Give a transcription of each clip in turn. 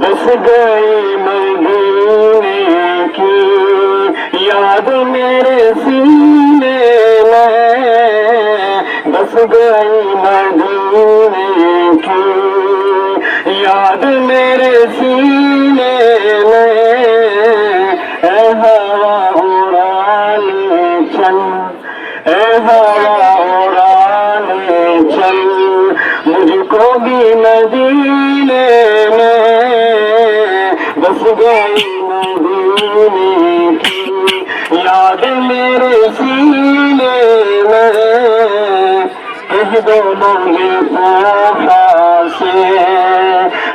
بس گئی مدینے کی یاد میرے سینے میں، بس گئی مدینے کی یاد میرے سینے میں، اے ہوا اڑانے چل، اے ہوا اڑانے چل، مجھ کو بھی مدینے میں، بس گئی مدینے کی یاد میرے سینے میں، کہہ دو مجھے طوفاں سے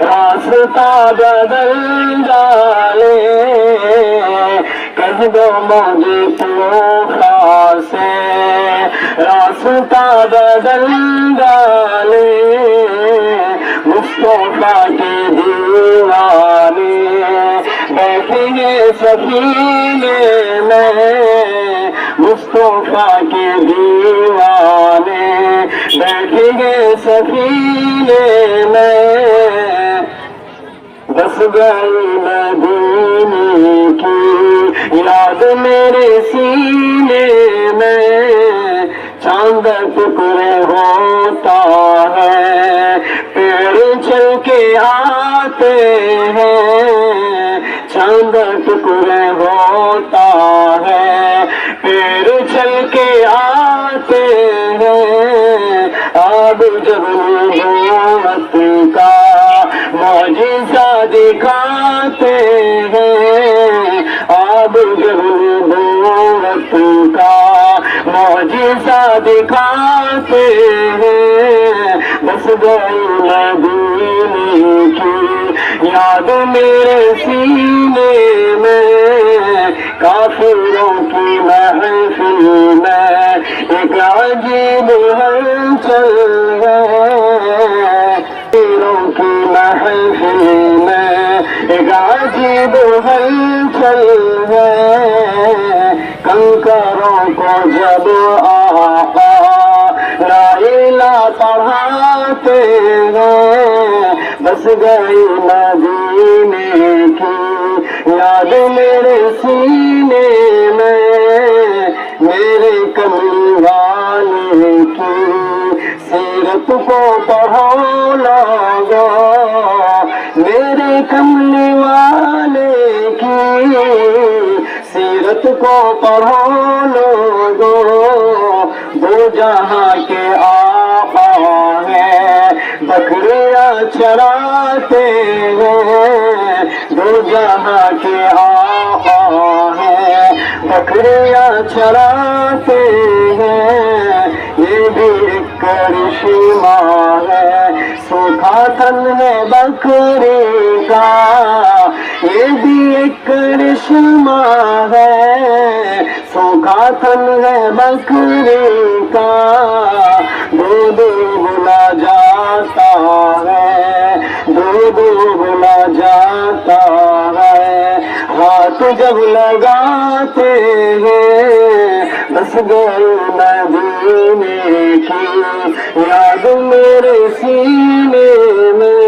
راستہ بدل ڈالے، کہہ دو مجھے طوفاں سے راستہ بدل ڈالے، مصطفیٰ کے دیوانے بیٹھے ہیں سفینے میں، مصطفیٰ کے دیوانے بیٹھے ہیں سفینے میں، بس گئی مدینے کی یاد میرے سینے میں، چاند ٹکڑے ہوتا ہے پیڑ چل کے آتے ہیں، چاند ٹکڑے ہوتا ہے پیڑ چل کے آتے ہیں، اب جب نبوت کا معجزہ دکھاتے ہیں، اب جب نبوت کا معجزہ دکھاتے ہیں، بس گئی مدینے کی یاد میرے سینے میں، کافروں کی محفل میں ایک عجیب ہلچل ہے، کافروں کی محفل میں ایک عجیب ہلچل ہے، کنکروں کو جب آقا لا الہ پڑھاتے ہیں، بس گئی مدینے کی یاد میرے سینے میں، میرے کملی والے کی سیرت کو پڑھو لوگو، میرے کملی والے کی سیرت کو پڑھو لوگو، دو جہاں کے آقا ہیں بکریاں چراتے ہیں، دو جہاں کے آقا ہیں بکریاں چراتے ہیں، یہ بھی ایک کرشمہ ہے سوکھا تن ہے بکری کا، یہ بھی ایک کرشمہ ہے سوکھا تن ہے بکری کا، دودھ بلا جاتا ہے، دودھ بلا جاتا ہے، ہاتھ جب لگاتے ہیں، بس گئی مدینے کی یاد میرے سینے میں،